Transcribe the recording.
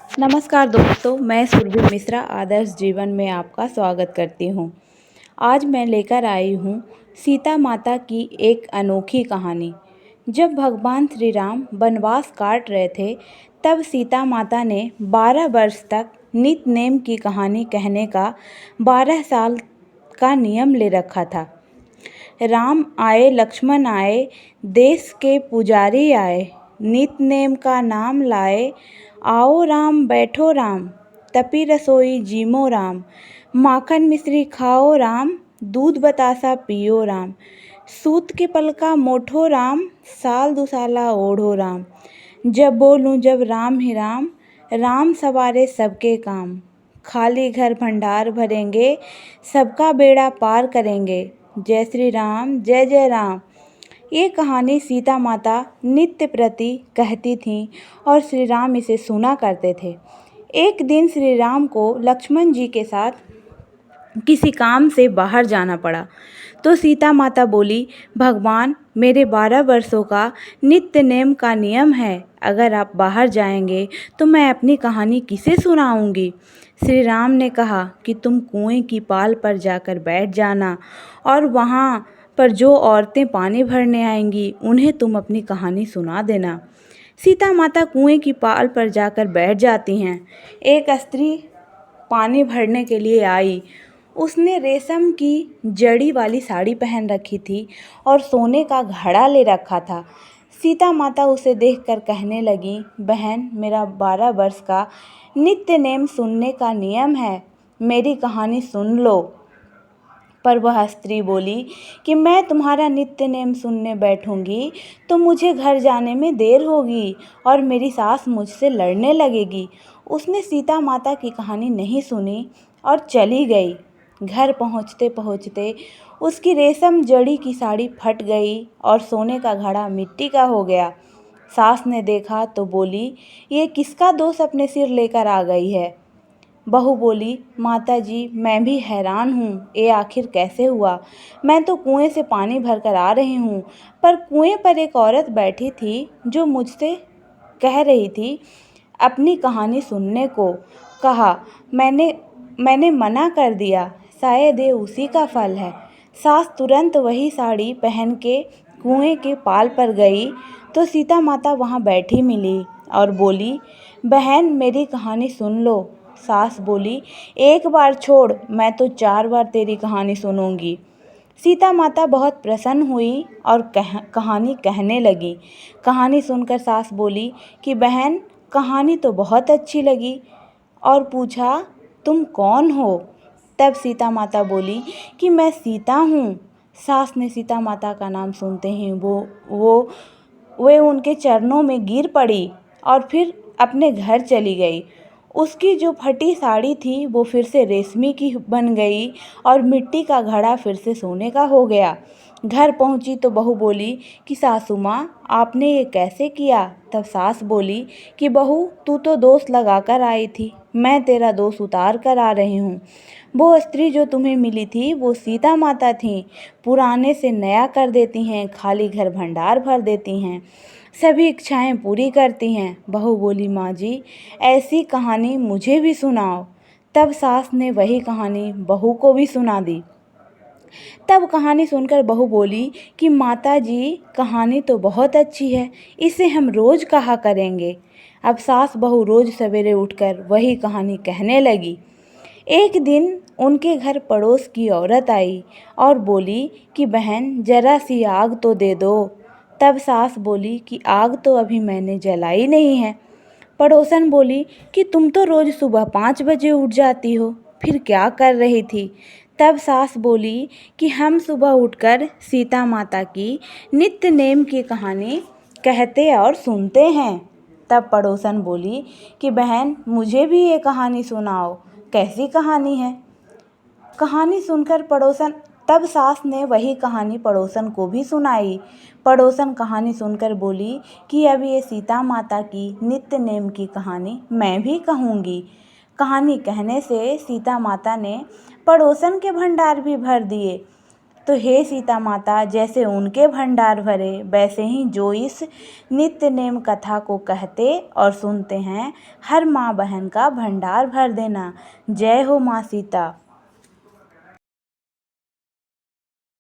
नमस्कार दोस्तों, मैं सुरभि मिश्रा आदर्श जीवन में आपका स्वागत करती हूँ। आज मैं लेकर आई हूँ सीता माता की एक अनोखी कहानी। जब भगवान श्री राम वनवास काट रहे थे, तब सीता माता ने 12 वर्ष तक नित नेम की कहानी कहने का 12 साल का नियम ले रखा था। राम आए, लक्ष्मण आए, देश के पुजारी आए, नित नेम का नाम लाए। आओ राम बैठो राम, तपी रसोई जीमो राम, माखन मिश्री खाओ राम, दूध बतासा पियो राम, सूत के पलका मोठो राम, साल दुसाला ओढ़ो राम। जब बोलूं जब राम ही राम, राम सवारे सबके काम, खाली घर भंडार भरेंगे, सबका बेड़ा पार करेंगे। जय श्री राम, जय जय राम। ये कहानी सीता माता नित्य प्रति कहती थीं और श्री राम इसे सुना करते थे। एक दिन श्री राम को लक्ष्मण जी के साथ किसी काम से बाहर जाना पड़ा, तो सीता माता बोली, भगवान, मेरे 12 वर्षों का नित्य नेम का नियम है, अगर आप बाहर जाएंगे तो मैं अपनी कहानी किसे सुनाऊंगी। श्री राम ने कहा कि तुम कुएं की पाल पर जाकर बैठ जाना और वहाँ पर जो औरतें पानी भरने आएंगी उन्हें तुम अपनी कहानी सुना देना। सीता माता कुएं की पाल पर जाकर बैठ जाती हैं। एक स्त्री पानी भरने के लिए आई। उसने रेशम की जड़ी वाली साड़ी पहन रखी थी और सोने का घड़ा ले रखा था। सीता माता उसे देखकर कहने लगी, बहन, मेरा 12 वर्ष का नित्य नेम सुनने का नियम है, मेरी कहानी सुन लो। पर वह स्त्री बोली कि मैं तुम्हारा नित्य नेम सुनने बैठूंगी तो मुझे घर जाने में देर होगी और मेरी सास मुझसे लड़ने लगेगी। उसने सीता माता की कहानी नहीं सुनी और चली गई। घर पहुंचते पहुंचते उसकी रेशम जड़ी की साड़ी फट गई और सोने का घड़ा मिट्टी का हो गया। सास ने देखा तो बोली, ये किसका दोष अपने सिर लेकर आ गई है। बहू बोली, माताजी, मैं भी हैरान हूँ, ये आखिर कैसे हुआ। मैं तो कुएं से पानी भरकर आ रही हूँ, पर कुएं पर एक औरत बैठी थी जो मुझसे कह रही थी अपनी कहानी सुनने को। कहा, मैंने मना कर दिया, शायद ये उसी का फल है। सास तुरंत वही साड़ी पहन के कुएं के पाल पर गई तो सीता माता वहाँ बैठी मिली और बोली, बहन, मेरी कहानी सुन लो। सास बोली, एक बार छोड़, मैं तो 4 बार तेरी कहानी सुनूंगी। सीता माता बहुत प्रसन्न हुई और कहानी कहने लगी। कहानी सुनकर सास बोली कि बहन, कहानी तो बहुत अच्छी लगी, और पूछा, तुम कौन हो। तब सीता माता बोली कि मैं सीता हूँ। सास ने सीता माता का नाम सुनते ही वे उनके चरणों में गिर पड़ी और फिर अपने घर चली गई। उसकी जो फटी साड़ी थी वो फिर से रेशमी की बन गई और मिट्टी का घड़ा फिर से सोने का हो गया। घर पहुंची तो बहू बोली कि सासू माँ, आपने ये कैसे किया। तब सास बोली कि बहू, तू तो दोष लगा कर आई थी, मैं तेरा दोष उतार कर आ रही हूँ। वो स्त्री जो तुम्हें मिली थी वो सीता माता थी, पुराने से नया कर देती हैं, खाली घर भंडार भर देती हैं, सभी इच्छाएं पूरी करती हैं। बहू बोली, माँ जी, ऐसी कहानी मुझे भी सुनाओ। तब सास ने वही कहानी बहू को भी सुना दी। तब कहानी सुनकर बहू बोली कि माता जी, कहानी तो बहुत अच्छी है, इसे हम रोज कहा करेंगे। अब सास बहू रोज सवेरे उठकर वही कहानी कहने लगी। एक दिन उनके घर पड़ोस की औरत आई और बोली कि बहन, जरा सी आग तो दे दो। तब सास बोली कि आग तो अभी मैंने जलाई नहीं है। पड़ोसन बोली कि तुम तो रोज सुबह 5 बजे उठ जाती हो, फिर क्या कर रही थी। तब सास बोली कि हम सुबह उठकर सीता माता की नित्य नेम की कहानी कहते और सुनते हैं। तब पड़ोसन बोली कि बहन, मुझे भी ये कहानी सुनाओ, कैसी कहानी है। कहानी सुनकर तब सास ने वही कहानी पड़ोसन को भी सुनाई। पड़ोसन कहानी सुनकर बोली कि अब ये सीता माता की नित्य नेम की कहानी मैं भी कहूँगी। कहानी कहने से सीता माता ने पड़ोसन के भंडार भी भर दिए। तो हे सीता माता, जैसे उनके भंडार भरे, वैसे ही जो इस नित्य नेम कथा को कहते और सुनते हैं, हर माँ बहन का भंडार भर देना। जय हो माँ सीता।